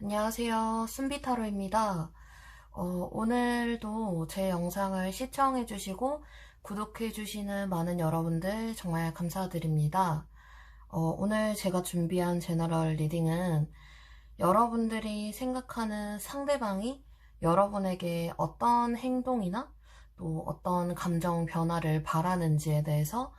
안녕하세요. 순비타로입니다. 오늘도 제 영상을 시청해주시고 구독해주시는 많은 여러분들 정말 감사드립니다. 오늘 제가 준비한 제너럴 리딩은 여러분들이 생각하는 상대방이 여러분에게 어떤 행동이나 또 어떤 감정 변화를 바라는지에 대해서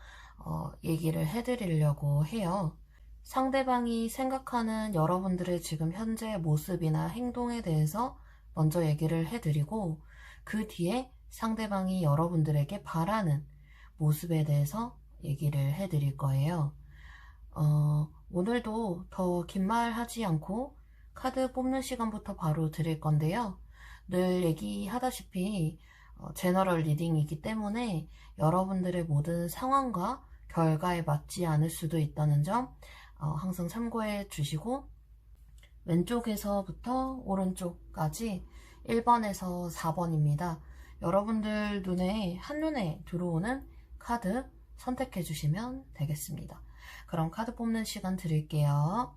얘기를 해드리려고 해요. 상대방이 생각하는 여러분들의 지금 현재 모습이나 행동에 대해서 먼저 얘기를 해드리고 그 뒤에 상대방이 여러분들에게 바라는 모습에 대해서 얘기를 해드릴 거예요. 오늘도 더 긴 말 하지 않고 카드 뽑는 시간부터 바로 드릴 건데요. 늘 얘기하다시피 제너럴 리딩이기 때문에 여러분들의 모든 상황과 결과에 맞지 않을 수도 있다는 점 항상 참고해 주시고, 왼쪽에서부터 오른쪽까지 1번에서 4번입니다. 여러분들 눈에 한눈에 들어오는 카드 선택해 주시면 되겠습니다. 그럼 카드 뽑는 시간 드릴게요.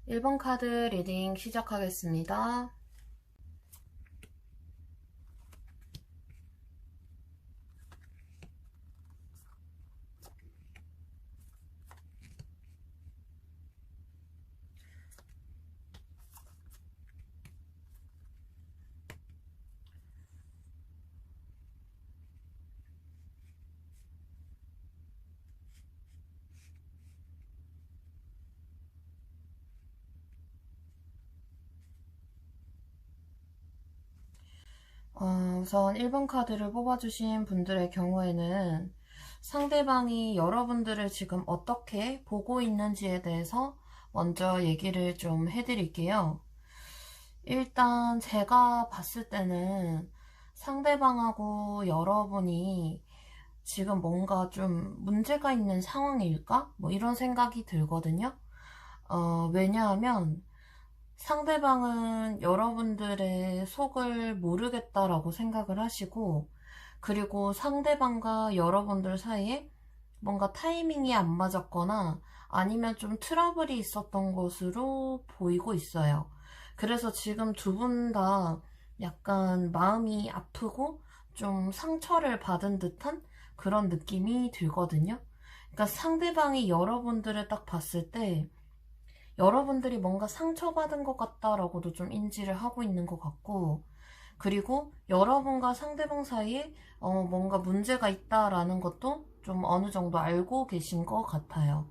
1번 카드 리딩 시작하겠습니다. 우선 1번 카드를 뽑아주신 분들의 경우에는 상대방이 여러분들을 지금 어떻게 보고 있는지에 대해서 먼저 얘기를 좀 해드릴게요. 일단 제가 봤을 때는 상대방하고 여러분이 지금 뭔가 좀 문제가 있는 상황일까? 뭐 이런 생각이 들거든요. 왜냐하면 상대방은 여러분들의 속을 모르겠다라고 생각을 하시고, 그리고 상대방과 여러분들 사이에 뭔가 타이밍이 안 맞았거나 아니면 좀 트러블이 있었던 것으로 보이고 있어요. 그래서 지금 두 분 다 약간 마음이 아프고 좀 상처를 받은 듯한 그런 느낌이 들거든요. 그러니까 상대방이 여러분들을 딱 봤을 때 여러분들이 뭔가 상처받은 것 같다라고도 좀 인지를 하고 있는 것 같고, 그리고 여러분과 상대방 사이에 뭔가 문제가 있다라는 것도 좀 어느 정도 알고 계신 것 같아요.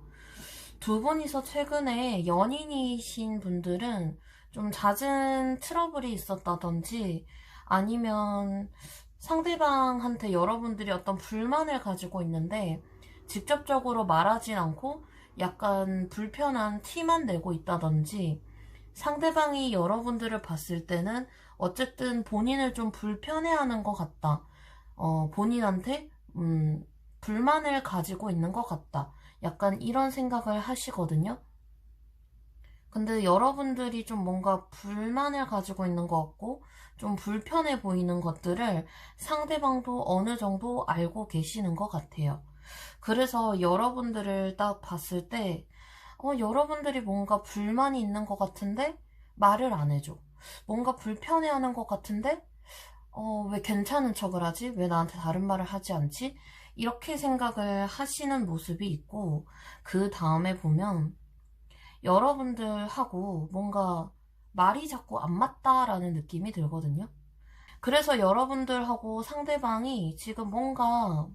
두 분이서 최근에 연인이신 분들은 좀 잦은 트러블이 있었다든지 아니면 상대방한테 여러분들이 어떤 불만을 가지고 있는데 직접적으로 말하진 않고 약간 불편한 티만 내고 있다든지, 상대방이 여러분들을 봤을 때는 어쨌든 본인을 좀 불편해하는 것 같다. 본인한테 불만을 가지고 있는 것 같다. 약간 이런 생각을 하시거든요. 근데 여러분들이 좀 뭔가 불만을 가지고 있는 것 같고 좀 불편해 보이는 것들을 상대방도 어느 정도 알고 계시는 것 같아요. 그래서 여러분들을 딱 봤을 때 여러분들이 뭔가 불만이 있는 것 같은데 말을 안 해줘. 뭔가 불편해하는 것 같은데 왜 괜찮은 척을 하지? 왜 나한테 다른 말을 하지 않지? 이렇게 생각을 하시는 모습이 있고, 그 다음에 보면 여러분들하고 뭔가 말이 자꾸 안 맞다라는 느낌이 들거든요. 그래서 여러분들하고 상대방이 지금 뭔가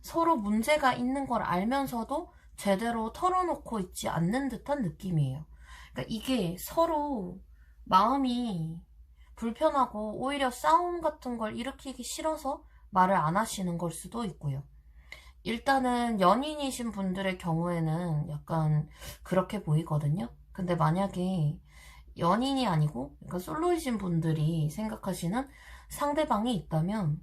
서로 문제가 있는 걸 알면서도 제대로 털어놓고 있지 않는 듯한 느낌이에요. 그러니까 이게 서로 마음이 불편하고 오히려 싸움 같은 걸 일으키기 싫어서 말을 안 하시는 걸 수도 있고요. 일단은 연인이신 분들의 경우에는 약간 그렇게 보이거든요. 근데 만약에 연인이 아니고 그러니까 솔로이신 분들이 생각하시는 상대방이 있다면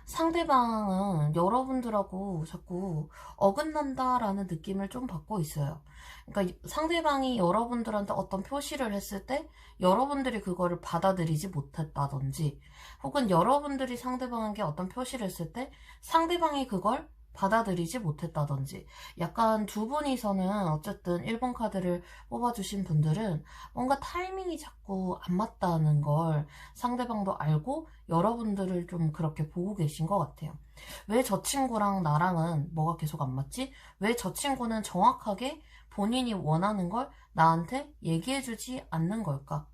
상대방은 여러분들하고 자꾸 어긋난다라는 느낌을 좀 받고 있어요. 그러니까 상대방이 여러분들한테 어떤 표시를 했을 때 여러분들이 그거를 받아들이지 못했다든지, 혹은 여러분들이 상대방에게 어떤 표시를 했을 때 상대방이 그걸 받아들이지 못했다든지, 약간 두 분이서는 어쨌든 1번 카드를 뽑아주신 분들은 뭔가 타이밍이 자꾸 안 맞다는 걸 상대방도 알고 여러분들을 좀 그렇게 보고 계신 것 같아요. 왜 저 친구랑 나랑은 뭐가 계속 안 맞지? 왜 저 친구는 정확하게 본인이 원하는 걸 나한테 얘기해주지 않는 걸까?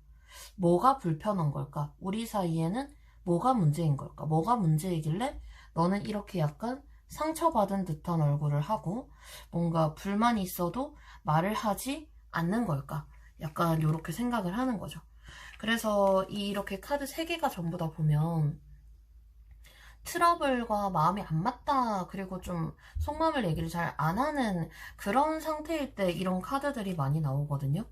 뭐가 불편한 걸까? 우리 사이에는 뭐가 문제인 걸까? 뭐가 문제이길래 너는 이렇게 약간 상처받은 듯한 얼굴을 하고 뭔가 불만이 있어도 말을 하지 않는 걸까? 약간 이렇게 생각을 하는 거죠. 그래서 이렇게 카드 3개가 전부 다 보면 트러블과 마음이 안 맞다, 그리고 좀 속마음을 얘기를 잘 안 하는 그런 상태일 때 이런 카드들이 많이 나오거든요.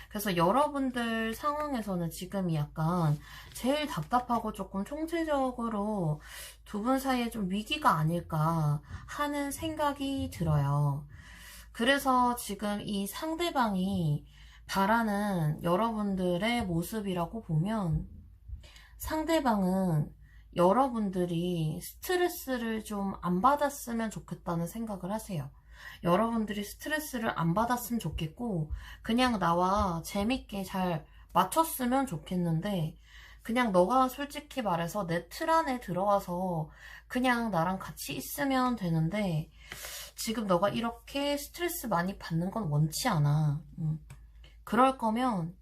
그래서 여러분들 상황에서는 지금이 약간 제일 답답하고 조금 총체적으로 두 분 사이에 좀 위기가 아닐까 하는 생각이 들어요. 그래서 지금 이 상대방이 바라는 여러분들의 모습이라고 보면, 상대방은 여러분들이 스트레스를 좀 안 받았으면 좋겠다는 생각을 하세요. 여러분들이 스트레스를 안 받았으면 좋겠고, 그냥 나와 재밌게 잘 맞췄으면 좋겠는데, 그냥 너가 솔직히 말해서 내 틀 안에 들어와서 그냥 나랑 같이 있으면 되는데, 지금 너가 이렇게 스트레스 많이 받는 건 원치 않아. 그럴 거면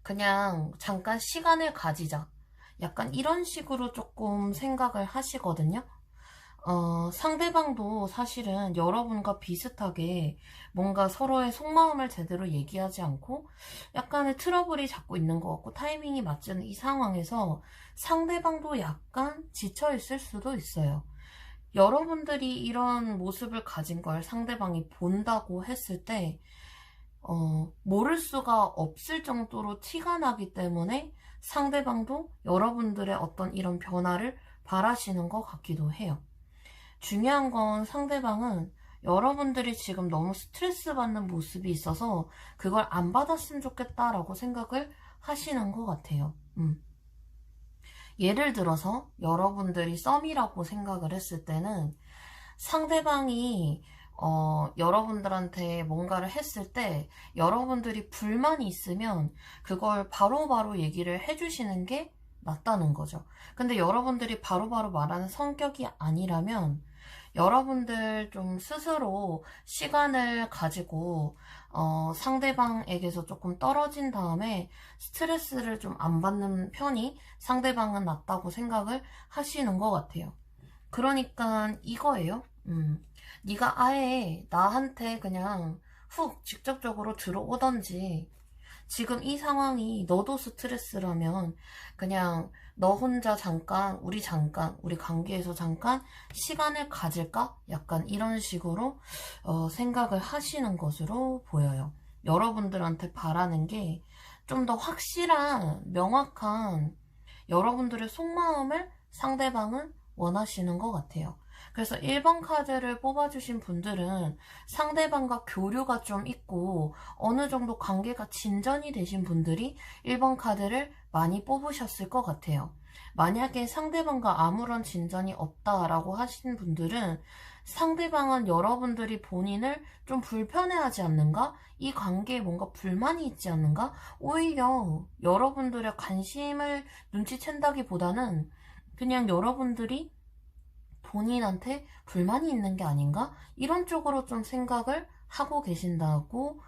그냥 잠깐 시간을 가지자. 약간 이런 식으로 조금 생각을 하시거든요. 상대방도 사실은 여러분과 비슷하게 뭔가 서로의 속마음을 제대로 얘기하지 않고 약간의 트러블이 자꾸 있는 것 같고 타이밍이 맞지 않는 이 상황에서 상대방도 약간 지쳐있을 수도 있어요. 여러분들이 이런 모습을 가진 걸 상대방이 본다고 했을 때 모를 수가 없을 정도로 티가 나기 때문에 상대방도 여러분들의 어떤 이런 변화를 바라시는 것 같기도 해요. 중요한 건 상대방은 여러분들이 지금 너무 스트레스 받는 모습이 있어서 그걸 안 받았으면 좋겠다라고 생각을 하시는 것 같아요. 예를 들어서 여러분들이 썸이라고 생각을 했을 때는 상대방이 여러분들한테 뭔가를 했을 때 여러분들이 불만이 있으면 그걸 바로바로 얘기를 해주시는 게 낫다는 거죠. 근데 여러분들이 바로바로 말하는 성격이 아니라면 여러분들 좀 스스로 시간을 가지고 상대방에게서 조금 떨어진 다음에 스트레스를 좀 안 받는 편이 상대방은 낫다고 생각을 하시는 것 같아요. 그러니까 이거예요. 네가 아예 나한테 그냥 훅 직접적으로 들어오던지, 지금 이 상황이 너도 스트레스라면 그냥 너 혼자 잠깐, 우리 관계에서 잠깐 시간을 가질까? 약간 이런 식으로 생각을 하시는 것으로 보여요. 여러분들한테 바라는 게 좀 더 확실한, 명확한 여러분들의 속마음을 상대방은 원하시는 것 같아요. 그래서 1번 카드를 뽑아주신 분들은 상대방과 교류가 좀 있고 어느 정도 관계가 진전이 되신 분들이 1번 카드를 많이 뽑으셨을 것 같아요. 만약에 상대방과 아무런 진전이 없다라고 하신 분들은 상대방은 여러분들이 본인을 좀 불편해하지 않는가? 이 관계에 뭔가 불만이 있지 않는가? 오히려 여러분들의 관심을 눈치챈다기보다는 그냥 여러분들이 본인한테 불만이 있는 게 아닌가? 이런 쪽으로 좀 생각을 하고 계신다고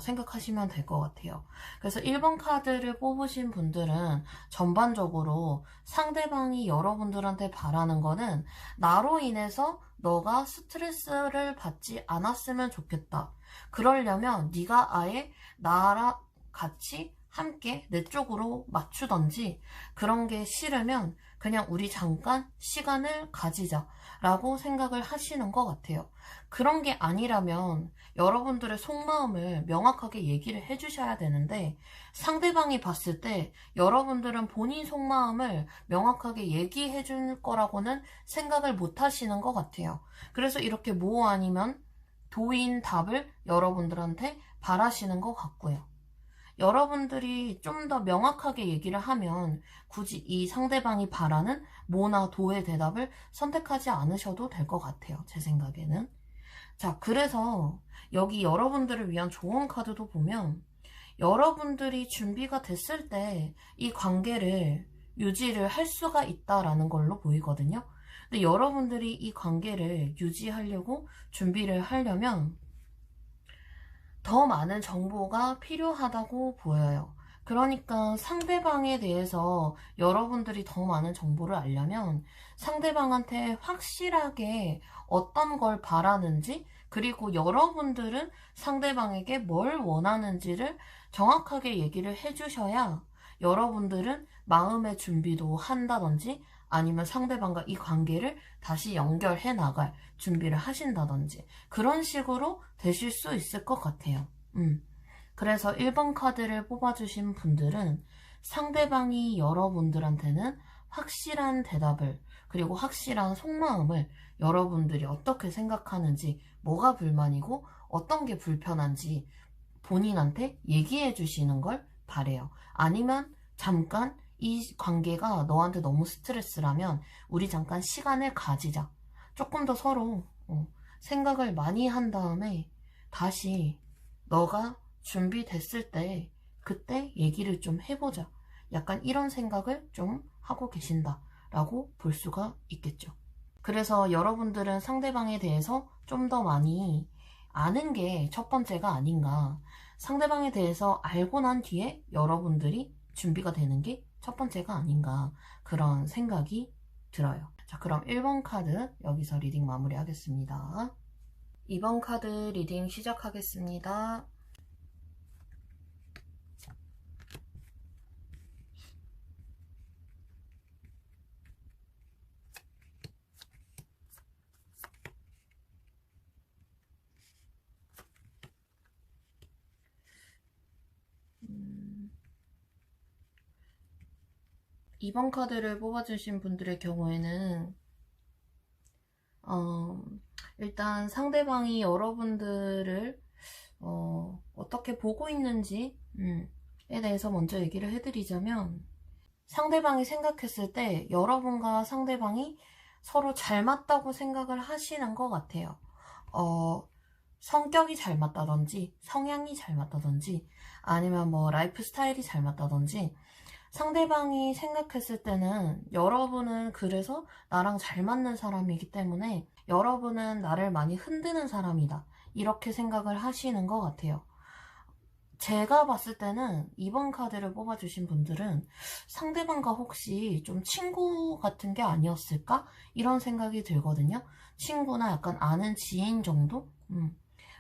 생각하시면 될 것 같아요. 그래서 1번 카드를 뽑으신 분들은 전반적으로 상대방이 여러분들한테 바라는 거는 나로 인해서 너가 스트레스를 받지 않았으면 좋겠다. 그러려면 네가 아예 나랑 같이 함께 내 쪽으로 맞추던지, 그런 게 싫으면 그냥 우리 잠깐 시간을 가지자라고 생각을 하시는 것 같아요. 그런 게 아니라면 여러분들의 속마음을 명확하게 얘기를 해주셔야 되는데, 상대방이 봤을 때 여러분들은 본인 속마음을 명확하게 얘기해 줄 거라고는 생각을 못 하시는 것 같아요. 그래서 이렇게 뭐 아니면 도인 답을 여러분들한테 바라시는 것 같고요. 여러분들이 좀 더 명확하게 얘기를 하면 굳이 이 상대방이 바라는 뭐나 도의 대답을 선택하지 않으셔도 될 것 같아요. 제 생각에는. 자, 그래서 여기 여러분들을 위한 조언 카드도 보면 여러분들이 준비가 됐을 때 이 관계를 유지를 할 수가 있다라는 걸로 보이거든요. 근데 여러분들이 이 관계를 유지하려고 준비를 하려면 더 많은 정보가 필요하다고 보여요. 그러니까 상대방에 대해서 여러분들이 더 많은 정보를 알려면 상대방한테 확실하게 어떤 걸 바라는지, 그리고 여러분들은 상대방에게 뭘 원하는지를 정확하게 얘기를 해주셔야 여러분들은 마음의 준비도 한다든지, 아니면 상대방과 이 관계를 다시 연결해 나갈 준비를 하신다든지, 그런 식으로 되실 수 있을 것 같아요. 그래서 1번 카드를 뽑아주신 분들은 상대방이 여러분들한테는 확실한 대답을, 그리고 확실한 속마음을 여러분들이 어떻게 생각하는지, 뭐가 불만이고 어떤 게 불편한지 본인한테 얘기해 주시는 걸 바래요. 아니면 잠깐 이 관계가 너한테 너무 스트레스라면 우리 잠깐 시간을 가지자. 조금 더 서로 생각을 많이 한 다음에 다시 너가 준비됐을 때 그때 얘기를 좀 해보자. 약간 이런 생각을 좀 하고 계신다라고 볼 수가 있겠죠. 그래서 여러분들은 상대방에 대해서 좀 더 많이 아는 게 첫 번째가 아닌가. 상대방에 대해서 알고 난 뒤에 여러분들이 준비가 되는 게 첫 번째가 아닌가. 그런 생각이 들어요. 자, 그럼 1번 카드 여기서 리딩 마무리하겠습니다. 2번 카드 리딩 시작하겠습니다. 이번 카드를 뽑아주신 분들의 경우에는 일단 상대방이 여러분들을 어떻게 보고 있는지에 대해서 먼저 얘기를 해드리자면, 상대방이 생각했을 때 여러분과 상대방이 서로 잘 맞다고 생각을 하시는 것 같아요. 성격이 잘 맞다든지, 성향이 잘 맞다든지, 아니면 뭐 라이프 스타일이 잘 맞다든지, 상대방이 생각했을 때는 여러분은 그래서 나랑 잘 맞는 사람이기 때문에 여러분은 나를 많이 흔드는 사람이다, 이렇게 생각을 하시는 것 같아요. 제가 봤을 때는 이번 카드를 뽑아주신 분들은 상대방과 혹시 좀 친구 같은 게 아니었을까? 이런 생각이 들거든요. 친구나 약간 아는 지인 정도?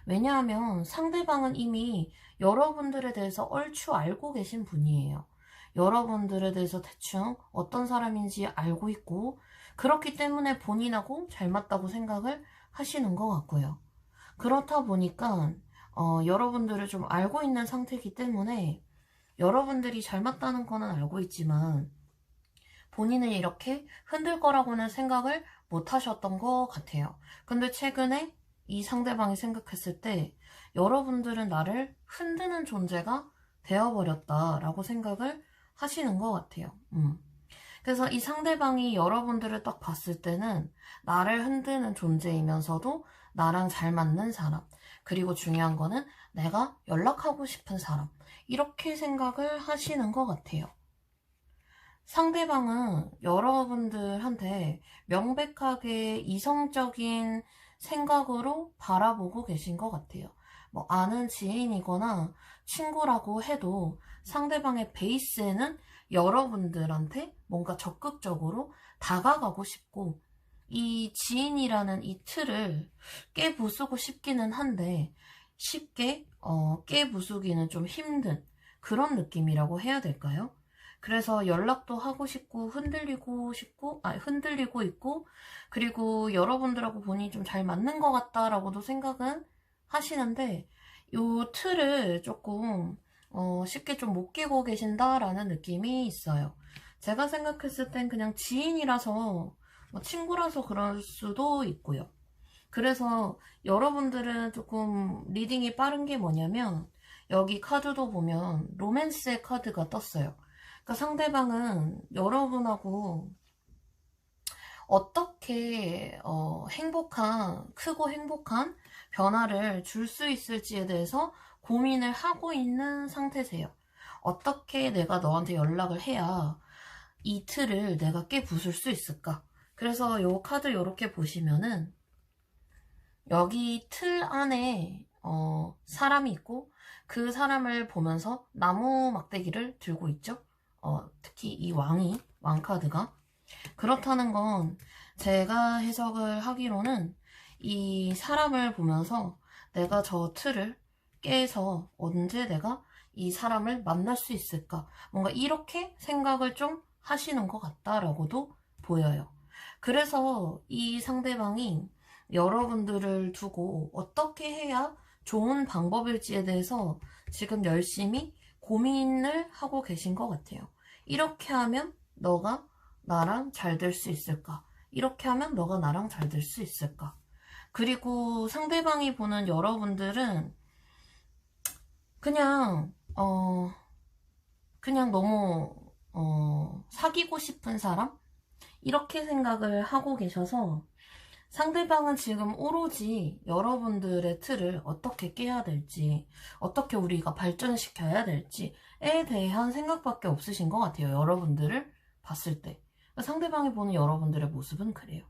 왜냐하면 상대방은 이미 여러분들에 대해서 얼추 알고 계신 분이에요. 여러분들에 대해서 대충 어떤 사람인지 알고 있고, 그렇기 때문에 본인하고 잘 맞다고 생각을 하시는 것 같고요. 그렇다 보니까 여러분들을 좀 알고 있는 상태이기 때문에 여러분들이 잘 맞다는 거는 알고 있지만 본인은 이렇게 흔들 거라고는 생각을 못 하셨던 것 같아요. 근데 최근에 이 상대방이 생각했을 때 여러분들은 나를 흔드는 존재가 되어버렸다라고 생각을 하시는 것 같아요. 그래서 이 상대방이 여러분들을 딱 봤을 때는 나를 흔드는 존재이면서도 나랑 잘 맞는 사람, 그리고 중요한 거는 내가 연락하고 싶은 사람, 이렇게 생각을 하시는 것 같아요. 상대방은 여러분들한테 명백하게 이성적인 생각으로 바라보고 계신 것 같아요. 뭐 아는 지인이거나 친구라고 해도 상대방의 베이스에는 여러분들한테 뭔가 적극적으로 다가가고 싶고, 이 지인이라는 이 틀을 깨부수고 싶기는 한데 쉽게 깨부수기는 좀 힘든 그런 느낌이라고 해야 될까요? 그래서 연락도 하고 싶고 흔들리고 있고, 그리고 여러분들하고 보니 좀 잘 맞는 것 같다라고도 생각은 하시는데, 요 틀을 조금 쉽게 좀 못 깨고 계신다라는 느낌이 있어요. 제가 생각했을 땐 그냥 지인이라서, 친구라서 그럴 수도 있고요. 그래서 여러분들은 조금 리딩이 빠른 게 뭐냐면, 여기 카드도 보면 로맨스의 카드가 떴어요. 그러니까 상대방은 여러분하고 어떻게 크고 행복한 변화를 줄 수 있을지에 대해서 고민을 하고 있는 상태세요. 어떻게 내가 너한테 연락을 해야 이 틀을 내가 깨부술 수 있을까? 그래서 요 카드 이렇게 보시면은 여기 틀 안에 사람이 있고, 그 사람을 보면서 나무 막대기를 들고 있죠. 특히 이 왕 카드가. 그렇다는 건 제가 해석을 하기로는 이 사람을 보면서 내가 저 틀을 깨서 언제 내가 이 사람을 만날 수 있을까? 뭔가 이렇게 생각을 좀 하시는 것 같다라고도 보여요. 그래서 이 상대방이 여러분들을 두고 어떻게 해야 좋은 방법일지에 대해서 지금 열심히 고민을 하고 계신 것 같아요. 이렇게 하면 너가 나랑 잘 될 수 있을까? 이렇게 하면 너가 나랑 잘 될 수 있을까? 그리고 상대방이 보는 여러분들은 그냥 그냥 너무 사귀고 싶은 사람? 이렇게 생각을 하고 계셔서 상대방은 지금 오로지 여러분들의 틀을 어떻게 깨야 될지, 어떻게 우리가 발전시켜야 될지에 대한 생각밖에 없으신 것 같아요. 여러분들을 봤을 때. 상대방이 보는 여러분들의 모습은 그래요.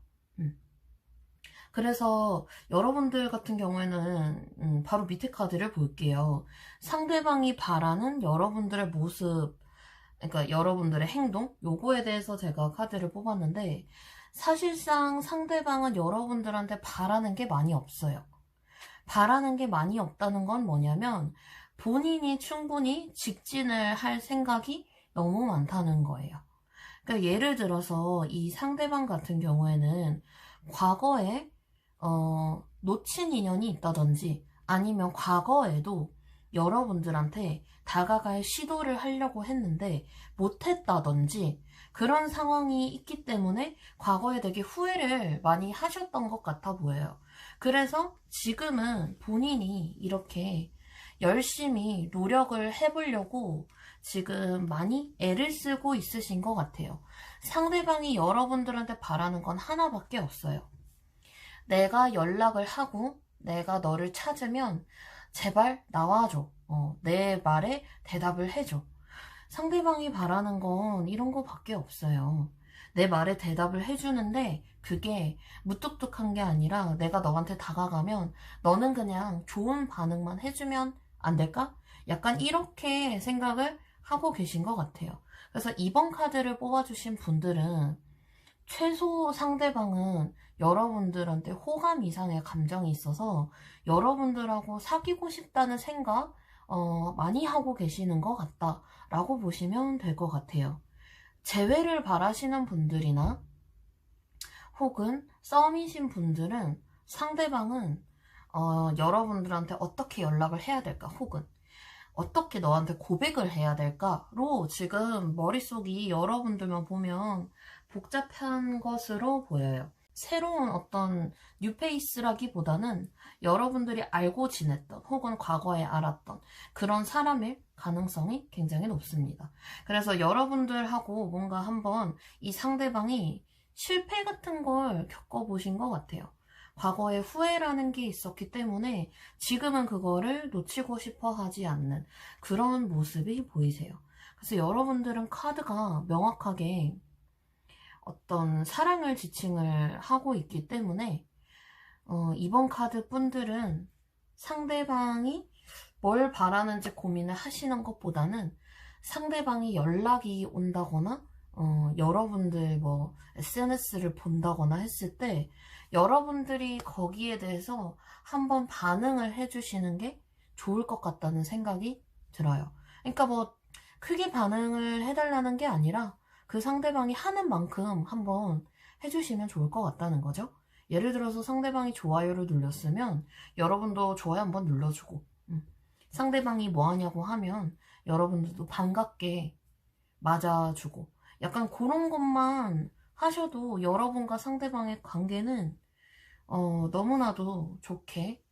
그래서 여러분들 같은 경우에는 바로 밑에 카드를 볼게요. 상대방이 바라는 여러분들의 모습, 그러니까 여러분들의 행동, 요거에 대해서 제가 카드를 뽑았는데, 사실상 상대방은 여러분들한테 바라는 게 많이 없어요. 바라는 게 많이 없다는 건 뭐냐면 본인이 충분히 직진을 할 생각이 너무 많다는 거예요. 그러니까 예를 들어서 이 상대방 같은 경우에는 과거에 놓친 인연이 있다든지, 아니면 과거에도 여러분들한테 다가갈 시도를 하려고 했는데 못했다든지, 그런 상황이 있기 때문에 과거에 되게 후회를 많이 하셨던 것 같아 보여요. 그래서 지금은 본인이 이렇게 열심히 노력을 해보려고 지금 많이 애를 쓰고 있으신 것 같아요. 상대방이 여러분들한테 바라는 건 하나밖에 없어요. 내가 연락을 하고 내가 너를 찾으면 제발 나와줘. 내 말에 대답을 해줘. 상대방이 바라는 건 이런 거밖에 없어요. 내 말에 대답을 해주는데 그게 무뚝뚝한 게 아니라 내가 너한테 다가가면 너는 그냥 좋은 반응만 해주면 안 될까? 약간 이렇게 생각을 하고 계신 것 같아요. 그래서 이번 카드를 뽑아주신 분들은 최소 상대방은 여러분들한테 호감 이상의 감정이 있어서 여러분들하고 사귀고 싶다는 생각 많이 하고 계시는 것 같다라고 보시면 될 것 같아요. 재회를 바라시는 분들이나 혹은 썸이신 분들은 상대방은 여러분들한테 어떻게 연락을 해야 될까, 혹은 어떻게 너한테 고백을 해야 될까로 지금 머릿속이 여러분들만 보면 복잡한 것으로 보여요. 새로운 어떤 뉴페이스라기보다는 여러분들이 알고 지냈던 혹은 과거에 알았던 그런 사람일 가능성이 굉장히 높습니다. 그래서 여러분들하고 뭔가 한번 이 상대방이 실패 같은 걸 겪어보신 것 같아요. 과거에 후회라는 게 있었기 때문에 지금은 그거를 놓치고 싶어 하지 않는 그런 모습이 보이세요. 그래서 여러분들은 카드가 명확하게 어떤 사랑을 지칭을 하고 있기 때문에 이번 카드 분들은 상대방이 뭘 바라는지 고민을 하시는 것보다는 상대방이 연락이 온다거나 여러분들 뭐 SNS를 본다거나 했을 때 여러분들이 거기에 대해서 한번 반응을 해주시는 게 좋을 것 같다는 생각이 들어요. 그러니까 뭐 크게 반응을 해달라는 게 아니라 그 상대방이 하는 만큼 한번 해주시면 좋을 것 같다는 거죠. 예를 들어서 상대방이 좋아요를 눌렀으면 여러분도 좋아요 한번 눌러주고, 상대방이 뭐 하냐고 하면 여러분들도 반갑게 맞아주고, 약간 그런 것만 하셔도 여러분과 상대방의 관계는 너무나도 좋게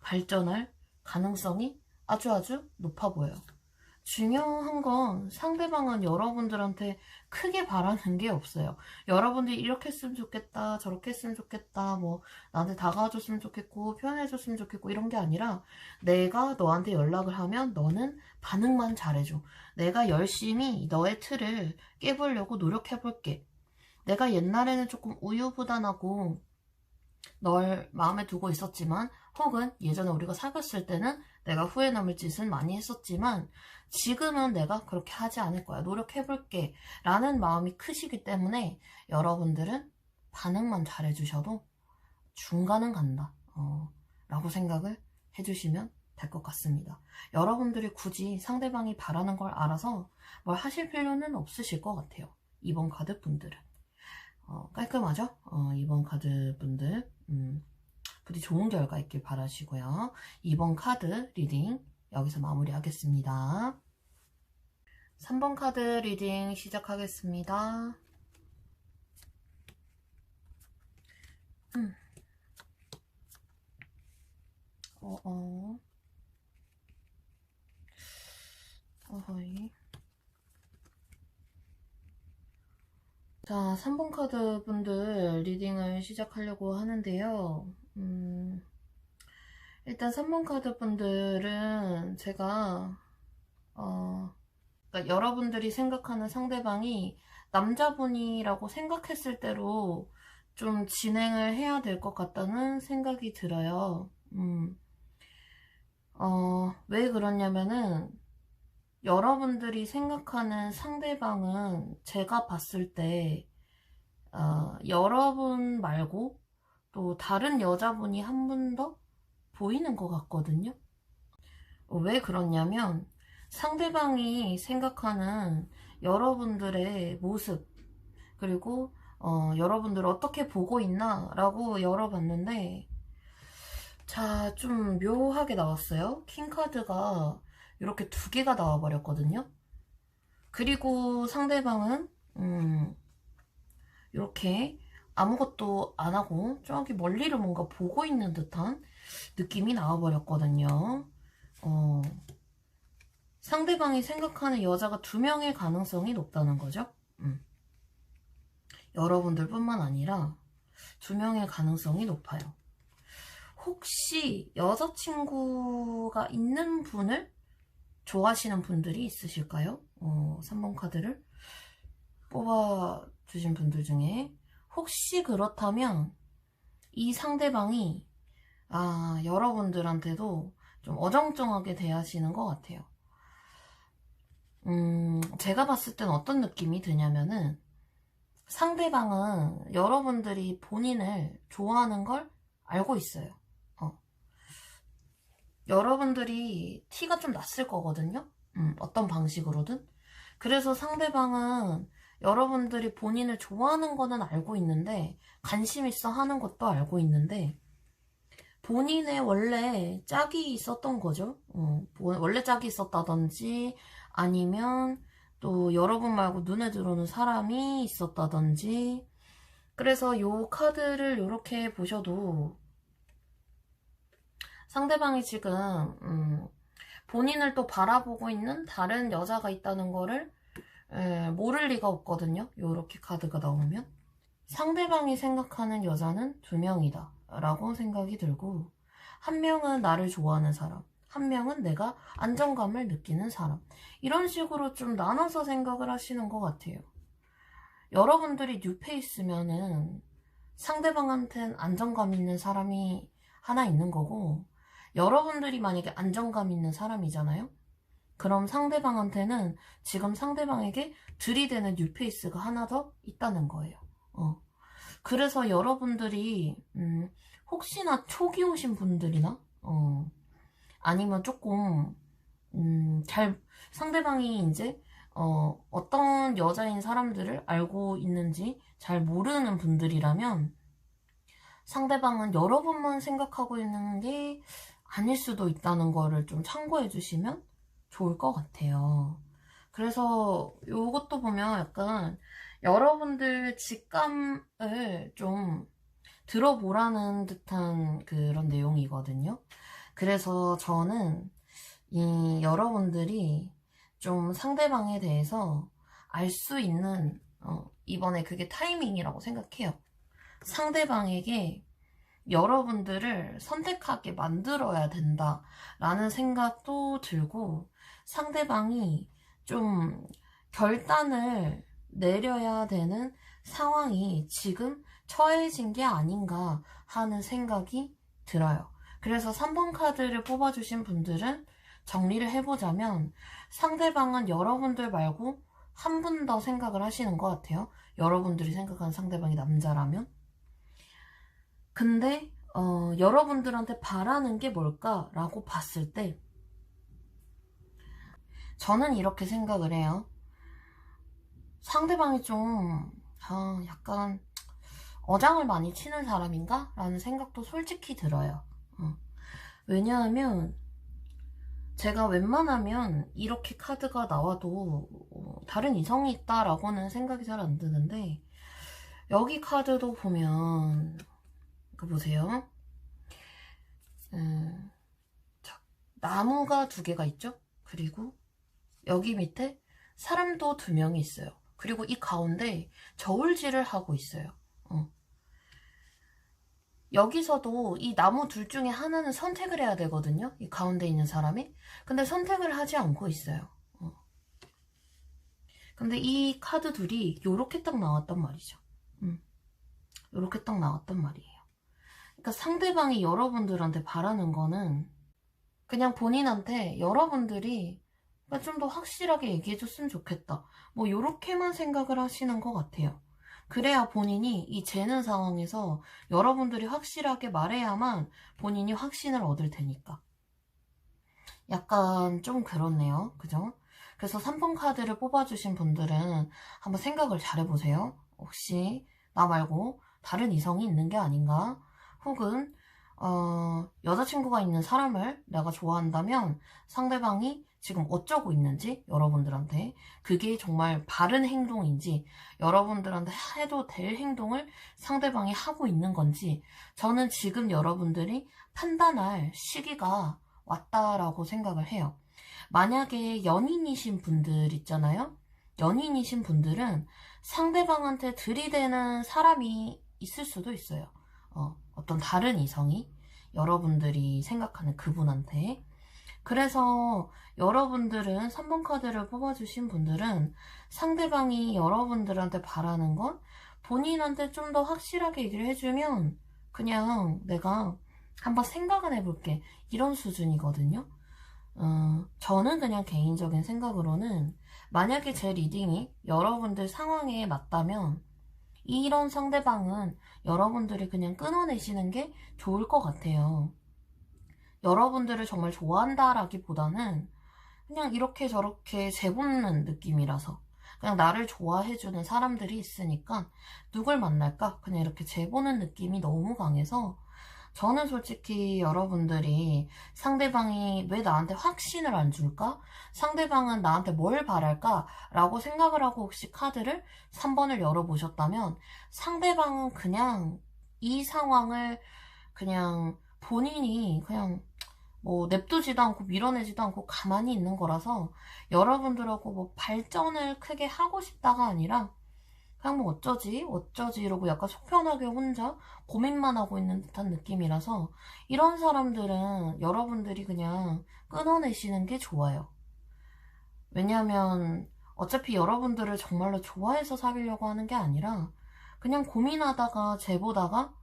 발전할 가능성이 아주 높아 보여요. 중요한 건 상대방은 여러분들한테 크게 바라는 게 없어요. 여러분들이 이렇게 했으면 좋겠다, 저렇게 했으면 좋겠다, 뭐 나한테 다가와줬으면 좋겠고 표현해줬으면 좋겠고 이런 게 아니라, 내가 너한테 연락을 하면 너는 반응만 잘해줘. 내가 열심히 너의 틀을 깨보려고 노력해볼게. 내가 옛날에는 조금 우유부단하고 널 마음에 두고 있었지만, 혹은 예전에 우리가 사귀었을 때는 내가 후회 남을 짓은 많이 했었지만 지금은 내가 그렇게 하지 않을 거야, 노력해볼게 라는 마음이 크시기 때문에 여러분들은 반응만 잘해주셔도 중간은 간다 라고 생각을 해주시면 될 것 같습니다. 여러분들이 굳이 상대방이 바라는 걸 알아서 뭘 하실 필요는 없으실 것 같아요. 이번 카드 분들은 깔끔하죠? 이번 카드 분들 부디 좋은 결과 있길 바라시고요. 이번 카드 리딩 여기서 마무리하겠습니다. 3번 카드 리딩 시작하겠습니다. 어허이. 자, 3번 카드 분들 리딩을 시작하려고 하는데요. 일단 3번 카드 분들은 제가 그러니까 여러분들이 생각하는 상대방이 남자분이라고 생각했을 대로 좀 진행을 해야 될 것 같다는 생각이 들어요. 왜 그러냐면은, 여러분들이 생각하는 상대방은 제가 봤을 때 여러분 말고 또 다른 여자분이 한 분 더 보이는 것 같거든요. 왜 그러냐면, 상대방이 생각하는 여러분들의 모습, 그리고 여러분들을 어떻게 보고 있나 라고 열어봤는데, 자, 좀 묘하게 나왔어요. 킹카드가 이렇게 2개가 나와버렸거든요. 그리고 상대방은 이렇게 아무것도 안 하고 저기 멀리를 뭔가 보고 있는 듯한 느낌이 나와버렸거든요. 상대방이 생각하는 여자가 2명일 가능성이 높다는 거죠. 여러분들뿐만 아니라 2명일 가능성이 높아요. 혹시 여자친구가 있는 분을 좋아하시는 분들이 있으실까요? 3번 카드를 뽑아주신 분들 중에 혹시 그렇다면 이 상대방이 여러분들한테도 좀 어정쩡하게 대하시는 것 같아요. 제가 봤을 땐 어떤 느낌이 드냐면은, 상대방은 여러분들이 본인을 좋아하는 걸 알고 있어요. 여러분들이 티가 좀 났을 거거든요. 어떤 방식으로든. 그래서 상대방은 여러분들이 본인을 좋아하는 거는 알고 있는데, 관심 있어 하는 것도 알고 있는데, 본인의 원래 짝이 있었던 거죠. 원래 짝이 있었다든지, 아니면 또 여러분 말고 눈에 들어오는 사람이 있었다든지. 그래서 요 카드를 이렇게 보셔도 상대방이 지금 본인을 또 바라보고 있는 다른 여자가 있다는 거를 모를 리가 없거든요. 요렇게 카드가 나오면. 상대방이 생각하는 여자는 2명이다 라고 생각이 들고, 1명은 나를 좋아하는 사람, 1명은 내가 안정감을 느끼는 사람, 이런 식으로 좀 나눠서 생각을 하시는 것 같아요. 여러분들이 뉴페이스면은 상대방한테는 안정감 있는 사람이 하나 있는 거고, 여러분들이 만약에 안정감 있는 사람이잖아요? 그럼 상대방한테는 지금 상대방에게 들이대는 뉴페이스가 하나 더 있다는 거예요. 그래서 여러분들이 혹시나 초기 오신 분들이나 아니면 조금 상대방이 이제 어떤 여자인 사람들을 알고 있는지 잘 모르는 분들이라면 상대방은 여러분만 생각하고 있는 게 아닐 수도 있다는 거를 좀 참고해 주시면 좋을 것 같아요. 그래서 요것도 보면 약간 여러분들 직감을 좀 들어보라는 듯한 그런 내용이거든요. 그래서 저는 이 여러분들이 좀 상대방에 대해서 알 수 있는 이번에 그게 타이밍이라고 생각해요. 상대방에게 여러분들을 선택하게 만들어야 된다라는 생각도 들고 상대방이 좀 결단을 내려야 되는 상황이 지금 처해진 게 아닌가 하는 생각이 들어요. 그래서 3번 카드를 뽑아주신 분들은 정리를 해보자면 상대방은 여러분들 말고 한 분 더 생각을 하시는 것 같아요. 여러분들이 생각하는 상대방이 남자라면. 근데 여러분들한테 바라는 게 뭘까라고 봤을 때 저는 이렇게 생각을 해요. 상대방이 좀 약간 어장을 많이 치는 사람인가? 라는 생각도 솔직히 들어요. 왜냐하면 제가 웬만하면 이렇게 카드가 나와도 다른 이성이 있다라고는 생각이 잘 안 드는데 여기 카드도 보면 보세요. 자, 나무가 2개가 있죠? 그리고 여기 밑에 사람도 2명이 있어요. 그리고 이 가운데 저울질을 하고 있어요. 여기서도 이 나무 둘 중에 하나는 선택을 해야 되거든요. 이 가운데 있는 사람이. 근데 선택을 하지 않고 있어요. 근데 이 카드 둘이 요렇게 딱 나왔단 말이죠. 요렇게 딱 나왔단 말이에요. 그러니까 상대방이 여러분들한테 바라는 거는 그냥 본인한테 여러분들이 좀 더 확실하게 얘기해줬으면 좋겠다. 뭐 요렇게만 생각을 하시는 것 같아요. 그래야 본인이 이 재는 상황에서 여러분들이 확실하게 말해야만 본인이 확신을 얻을 테니까. 약간 좀 그렇네요. 그죠? 그래서 3번 카드를 뽑아주신 분들은 한번 생각을 잘 해보세요. 혹시 나 말고 다른 이성이 있는 게 아닌가? 혹은 여자친구가 있는 사람을 내가 좋아한다면 상대방이 지금 어쩌고 있는지 여러분들한테 그게 정말 바른 행동인지 여러분들한테 해도 될 행동을 상대방이 하고 있는 건지 저는 지금 여러분들이 판단할 시기가 왔다라고 생각을 해요. 만약에 연인이신 분들 있잖아요. 연인이신 분들은 상대방한테 들이대는 사람이 있을 수도 있어요. 어떤 다른 이성이 여러분들이 생각하는 그분한테. 그래서 여러분들은 3번 카드를 뽑아주신 분들은 상대방이 여러분들한테 바라는 건 본인한테 좀 더 확실하게 얘기를 해주면 그냥 내가 한번 생각은 해볼게 이런 수준이거든요. 저는 그냥 개인적인 생각으로는 만약에 제 리딩이 여러분들 상황에 맞다면 이런 상대방은 여러분들이 그냥 끊어내시는 게 좋을 것 같아요. 여러분들을 정말 좋아한다라기보다는 그냥 이렇게 저렇게 재보는 느낌이라서 그냥 나를 좋아해주는 사람들이 있으니까 누굴 만날까? 그냥 이렇게 재보는 느낌이 너무 강해서 저는 솔직히 여러분들이 상대방이 왜 나한테 확신을 안 줄까? 상대방은 나한테 뭘 바랄까? 라고 생각을 하고 혹시 카드를 3번을 열어보셨다면 상대방은 그냥 이 상황을 그냥 본인이 그냥 뭐 냅두지도 않고 밀어내지도 않고 가만히 있는 거라서 여러분들하고 뭐 발전을 크게 하고 싶다가 아니라 그냥 뭐 어쩌지 이러고 약간 속편하게 혼자 고민만 하고 있는 듯한 느낌이라서 이런 사람들은 여러분들이 그냥 끊어내시는 게 좋아요. 왜냐하면 어차피 여러분들을 정말로 좋아해서 사귀려고 하는 게 아니라 그냥 고민하다가 재보다가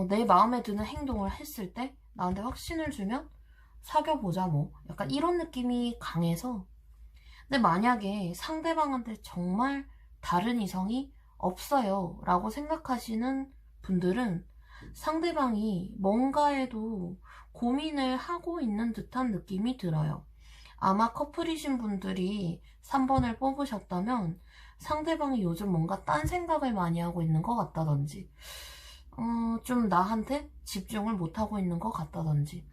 내 마음에 드는 행동을 했을 때 나한테 확신을 주면 사귀어보자 뭐 약간 이런 느낌이 강해서 근데 만약에 상대방한테 정말 다른 이성이 없어요 라고 생각하시는 분들은 상대방이 뭔가에도 고민을 하고 있는 듯한 느낌이 들어요. 아마 커플이신 분들이 3번을 뽑으셨다면 상대방이 요즘 뭔가 딴 생각을 많이 하고 있는 것 같다든지 좀 나한테 집중을 못하고 있는 것 같다든지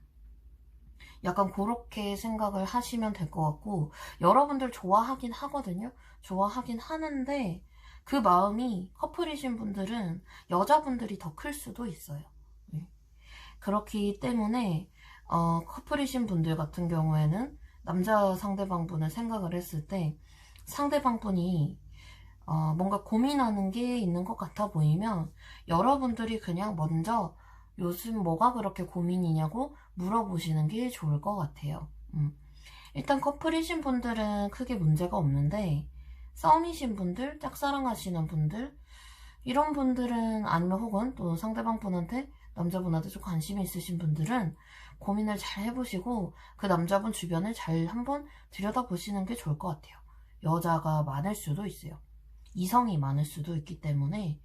약간 그렇게 생각을 하시면 될 것 같고, 여러분들 좋아하긴 하거든요. 좋아하긴 하는데 그 마음이 커플이신 분들은 여자분들이 더 클 수도 있어요. 네. 그렇기 때문에 커플이신 분들 같은 경우에는 남자 상대방분을 생각을 했을 때 상대방분이 뭔가 고민하는 게 있는 것 같아 보이면 여러분들이 그냥 먼저 요즘 뭐가 그렇게 고민이냐고 물어보시는 게 좋을 것 같아요. 일단 커플이신 분들은 크게 문제가 없는데 썸이신 분들, 짝사랑하시는 분들 이런 분들은 아니면 혹은 또 상대방 분한테 남자분한테 좀 관심이 있으신 분들은 고민을 잘 해보시고 그 남자분 주변을 잘 한번 들여다보시는 게 좋을 것 같아요. 여자가 많을 수도 있어요. 이성이 많을 수도 있기 때문에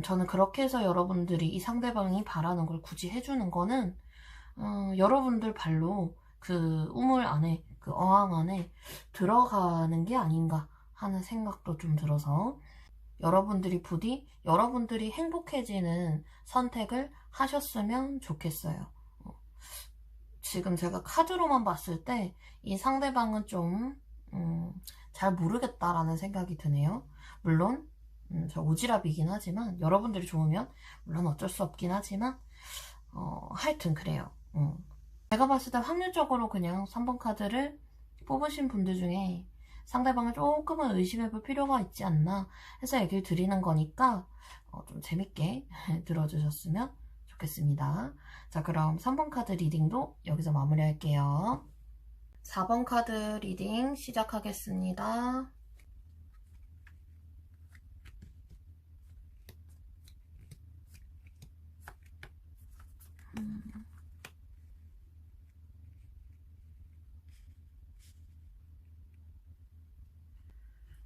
저는 그렇게 해서 여러분들이 이 상대방이 바라는 걸 굳이 해주는 거는 여러분들 발로 그 우물 안에 그 어항 안에 들어가는 게 아닌가 하는 생각도 좀 들어서 여러분들이 부디 여러분들이 행복해지는 선택을 하셨으면 좋겠어요. 지금 제가 카드로만 봤을 때 이 상대방은 좀 잘 모르겠다라는 생각이 드네요. 물론 저 오지랖이긴 하지만 여러분들이 좋으면 물론 어쩔 수 없긴 하지만 하여튼 그래요. 제가 봤을 때 확률적으로 그냥 3번 카드를 뽑으신 분들 중에 상대방을 조금은 의심해 볼 필요가 있지 않나 해서 얘기를 드리는 거니까 좀 재밌게 들어주셨으면 좋겠습니다. 자, 그럼 3번 카드 리딩도 여기서 마무리할게요. 4번 카드 리딩 시작하겠습니다.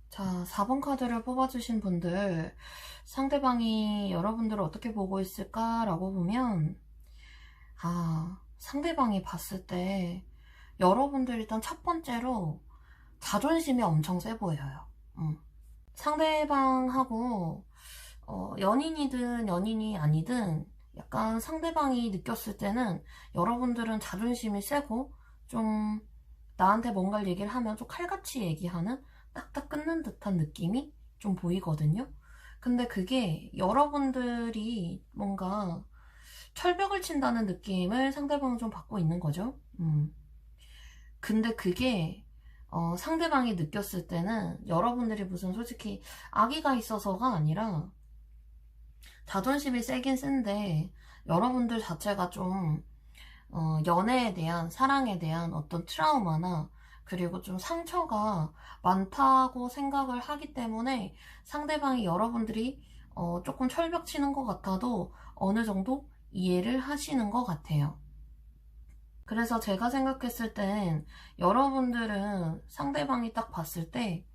자, 4번 카드를 뽑아주신 분들, 상대방이 여러분들을 어떻게 보고 있을까라고 보면, 상대방이 봤을 때, 여러분들 일단 첫 번째로 자존심이 엄청 세 보여요. 상대방하고, 연인이든 연인이 아니든, 약간 상대방이 느꼈을 때는 여러분들은 자존심이 세고, 좀 나한테 뭔가를 얘기를 하면 좀 칼같이 얘기하는 딱딱 끊는 듯한 느낌이 좀 보이거든요. 근데 그게 여러분들이 뭔가 철벽을 친다는 느낌을 상대방은 좀 받고 있는 거죠. 근데 그게 상대방이 느꼈을 때는 여러분들이 무슨 솔직히 악의가 있어서가 아니라 자존심이 세긴 센데 여러분들 자체가 좀 연애에 대한, 사랑에 대한 어떤 트라우마나 그리고 좀 상처가 많다고 생각을 하기 때문에 상대방이 여러분들이 조금 철벽 치는 것 같아도 어느 정도 이해를 하시는 것 같아요. 그래서 제가 생각했을 땐 여러분들은 상대방이 딱 봤을 때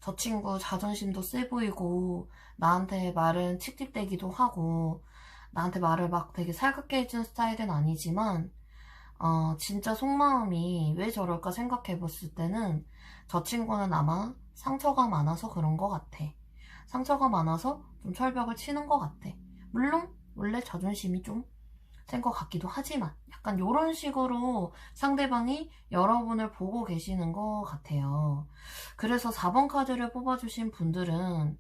저 친구 자존심도 세 보이고 나한테 말은 틱틱대기도 하고 나한테 말을 막 되게 살갑게 해주는 스타일은 아니지만 진짜 속마음이 왜 저럴까 생각해 봤을 때는 저 친구는 아마 상처가 많아서 그런 것 같아. 상처가 많아서 좀 철벽을 치는 것 같아. 물론 원래 자존심이 좀 센 것 같기도 하지만 약간 이런 식으로 상대방이 여러분을 보고 계시는 것 같아요. 그래서 4번 카드를 뽑아주신 분들은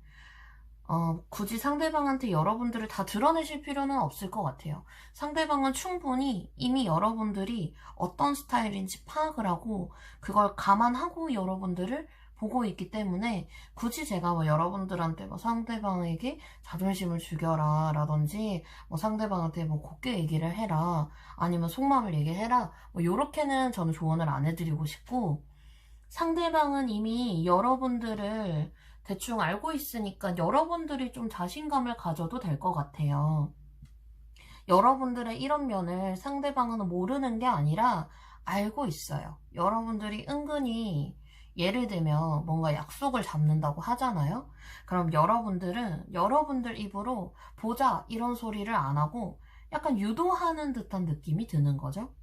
굳이 상대방한테 여러분들을 다 드러내실 필요는 없을 것 같아요. 상대방은 충분히 이미 여러분들이 어떤 스타일인지 파악을 하고 그걸 감안하고 여러분들을 보고 있기 때문에 굳이 제가 뭐 여러분들한테 뭐 상대방에게 자존심을 죽여라 라든지 뭐 상대방한테 뭐 곱게 얘기를 해라 아니면 속마음을 얘기해라 뭐 요렇게는 저는 조언을 안 해드리고 싶고 상대방은 이미 여러분들을 대충 알고 있으니까 여러분들이 좀 자신감을 가져도 될 것 같아요. 여러분들의 이런 면을 상대방은 모르는 게 아니라 알고 있어요. 여러분들이 은근히 예를 들면 뭔가 약속을 잡는다고 하잖아요. 그럼 여러분들은 여러분들 입으로 보자 이런 소리를 안 하고 약간 유도하는 듯한 느낌이 드는 거죠.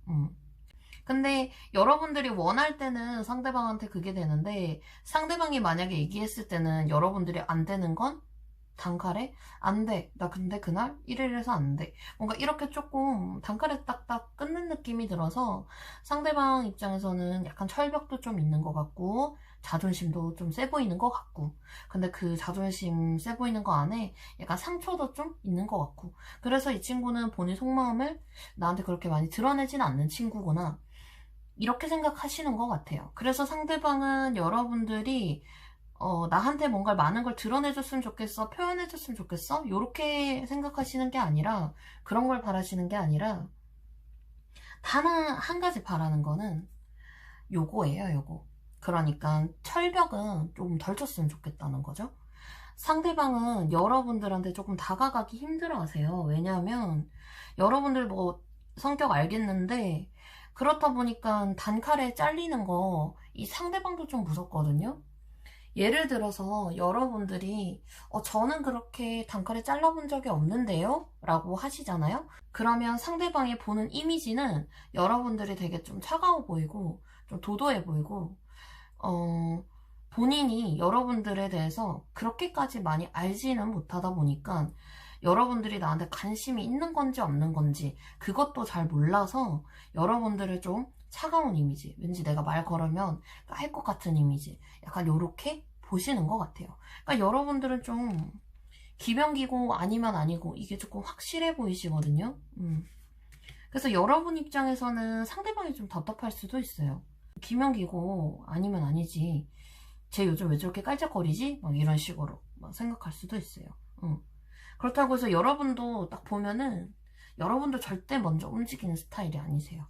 근데 여러분들이 원할 때는 상대방한테 그게 되는데 상대방이 만약에 얘기했을 때는 여러분들이 안 되는 건 단칼에 안 돼. 나 근데 그날 일요일에서 안 돼. 뭔가 이렇게 조금 단칼에 딱딱 끊는 느낌이 들어서 상대방 입장에서는 약간 철벽도 좀 있는 것 같고 자존심도 좀 세 보이는 것 같고 근데 그 자존심 세 보이는 거 안에 약간 상처도 좀 있는 것 같고 그래서 이 친구는 본인 속마음을 나한테 그렇게 많이 드러내진 않는 친구구나 이렇게 생각하시는 것 같아요. 그래서 상대방은 여러분들이 나한테 뭔가 많은 걸 드러내줬으면 좋겠어, 표현해줬으면 좋겠어? 요렇게 생각하시는 게 아니라, 그런 걸 바라시는 게 아니라, 단 한 가지 바라는 거는 요거예요, 요거. 그러니까 철벽은 조금 덜 쳤으면 좋겠다는 거죠. 상대방은 여러분들한테 조금 다가가기 힘들어 하세요. 왜냐하면, 여러분들 뭐, 성격 알겠는데, 그렇다 보니까 단칼에 잘리는 거, 이 상대방도 좀 무섭거든요? 예를 들어서 여러분들이 저는 그렇게 단칼에 잘라본 적이 없는데요? 라고 하시잖아요? 그러면 상대방이 보는 이미지는 여러분들이 되게 좀 차가워 보이고 좀 도도해 보이고 본인이 여러분들에 대해서 그렇게까지 많이 알지는 못하다 보니까 여러분들이 나한테 관심이 있는 건지 없는 건지 그것도 잘 몰라서 여러분들을 좀 차가운 이미지 왠지 내가 말 걸으면 할 것 같은 이미지 약간 요렇게 보시는 것 같아요. 그러니까 여러분들은 좀 기병기고 아니면 아니고 이게 조금 확실해 보이시거든요. 그래서 여러분 입장에서는 상대방이 좀 답답할 수도 있어요. 기명기고 아니면 아니지. 쟤 요즘 왜 저렇게 깔짝거리지? 막 이런 식으로 막 생각할 수도 있어요. 그렇다고 해서 여러분도 딱 보면은 여러분도 절대 먼저 움직이는 스타일이 아니세요.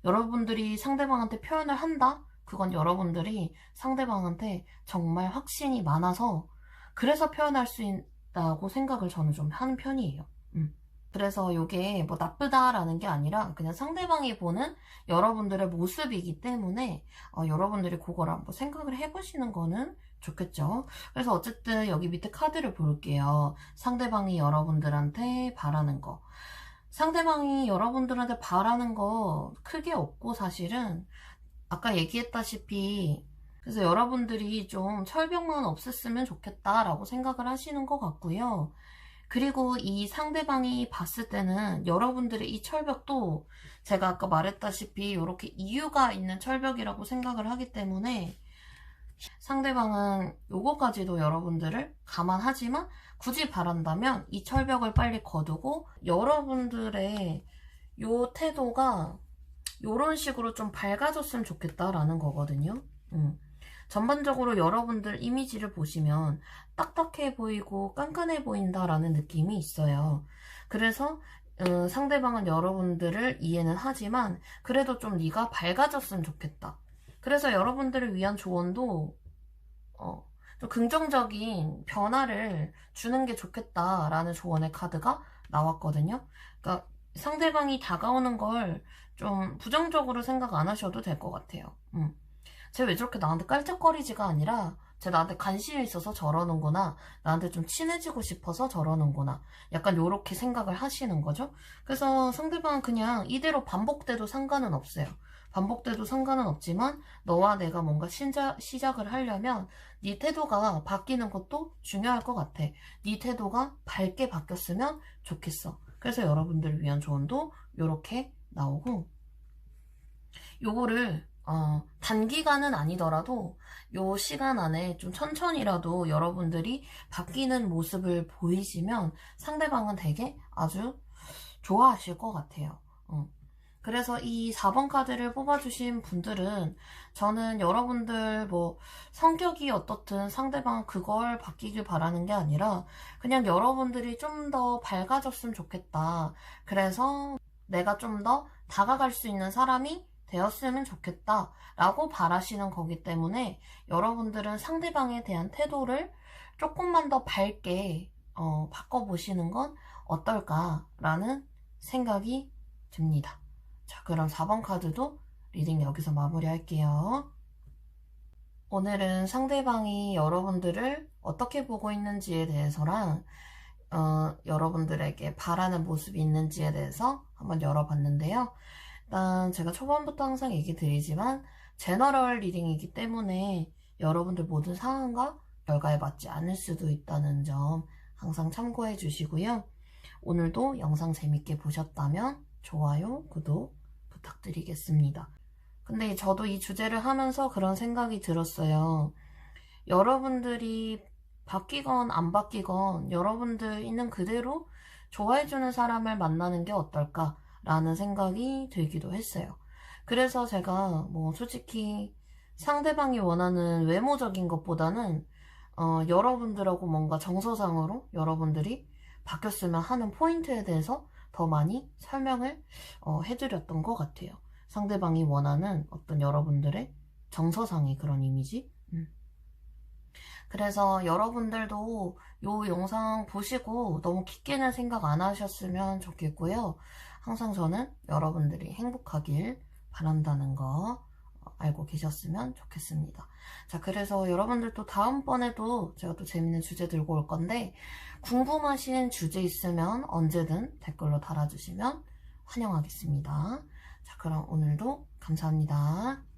여러분들이 상대방한테 표현을 한다? 그건 여러분들이 상대방한테 정말 확신이 많아서 그래서 표현할 수 있다고 생각을 저는 좀 하는 편이에요. 그래서 이게 뭐 나쁘다라는 게 아니라 그냥 상대방이 보는 여러분들의 모습이기 때문에 여러분들이 그걸 한번 생각을 해보시는 거는 좋겠죠. 그래서 어쨌든 여기 밑에 카드를 볼게요. 상대방이 여러분들한테 바라는 거. 상대방이 여러분들한테 바라는 거 크게 없고 사실은 아까 얘기했다시피 그래서 여러분들이 좀 철벽만 없앴으면 좋겠다라고 생각을 하시는 것 같고요. 그리고 이 상대방이 봤을 때는 여러분들의 이 철벽도 제가 아까 말했다시피 이렇게 이유가 있는 철벽이라고 생각을 하기 때문에 상대방은 요거까지도 여러분들을 감안하지만 굳이 바란다면 이 철벽을 빨리 거두고 여러분들의 요 태도가 요런 식으로 좀 밝아졌으면 좋겠다라는 거거든요. 전반적으로 여러분들 이미지를 보시면 딱딱해 보이고 깐깐해 보인다라는 느낌이 있어요. 그래서 상대방은 여러분들을 이해는 하지만 그래도 좀 네가 밝아졌으면 좋겠다. 그래서 여러분들을 위한 조언도 좀 긍정적인 변화를 주는 게 좋겠다라는 조언의 카드가 나왔거든요. 그러니까 상대방이 다가오는 걸 좀 부정적으로 생각 안 하셔도 될 것 같아요. 쟤 왜 저렇게 나한테 깔짝거리지가 아니라 쟤 나한테 관심이 있어서 저러는구나. 나한테 좀 친해지고 싶어서 저러는구나. 약간 요렇게 생각을 하시는 거죠. 그래서 상대방은 그냥 이대로 반복돼도 상관은 없어요. 반복돼도 상관은 없지만 너와 내가 뭔가 시작을 하려면 네 태도가 바뀌는 것도 중요할 것 같아. 네 태도가 밝게 바뀌었으면 좋겠어. 그래서 여러분들을 위한 조언도 요렇게 나오고 요거를 단기간은 아니더라도 요 시간 안에 좀 천천히라도 여러분들이 바뀌는 모습을 보이시면 상대방은 되게 아주 좋아하실 것 같아요. 그래서 이 4번 카드를 뽑아주신 분들은 저는 여러분들 뭐 성격이 어떻든 상대방 그걸 바뀌길 바라는 게 아니라 그냥 여러분들이 좀 더 밝아졌으면 좋겠다. 그래서 내가 좀 더 다가갈 수 있는 사람이 되었으면 좋겠다 라고 바라시는 거기 때문에 여러분들은 상대방에 대한 태도를 조금만 더 밝게 바꿔보시는 건 어떨까라는 생각이 듭니다. 자, 그럼 4번 카드도 리딩 여기서 마무리할게요. 오늘은 상대방이 여러분들을 어떻게 보고 있는지에 대해서랑 여러분들에게 바라는 모습이 있는지에 대해서 한번 열어봤는데요. 일단 제가 초반부터 항상 얘기 드리지만 제너럴 리딩이기 때문에 여러분들 모든 상황과 결과에 맞지 않을 수도 있다는 점 항상 참고해 주시고요. 오늘도 영상 재밌게 보셨다면 좋아요, 구독 부탁드리겠습니다. 근데 저도 이 주제를 하면서 그런 생각이 들었어요. 여러분들이 바뀌건 안 바뀌건 여러분들 있는 그대로 좋아해주는 사람을 만나는 게 어떨까라는 생각이 들기도 했어요. 그래서 제가 뭐 솔직히 상대방이 원하는 외모적인 것보다는 여러분들하고 뭔가 정서상으로 여러분들이 바뀌었으면 하는 포인트에 대해서 더 많이 설명을 해드렸던 것 같아요. 상대방이 원하는 어떤 여러분들의 정서상의 그런 이미지? 그래서 여러분들도 이 영상 보시고 너무 깊게는 생각 안 하셨으면 좋겠고요. 항상 저는 여러분들이 행복하길 바란다는 거 알고 계셨으면 좋겠습니다. 자, 그래서 여러분들도 다음번에도 제가 또 재밌는 주제 들고 올 건데 궁금하신 주제 있으면 언제든 댓글로 달아주시면 환영하겠습니다. 자, 그럼 오늘도 감사합니다.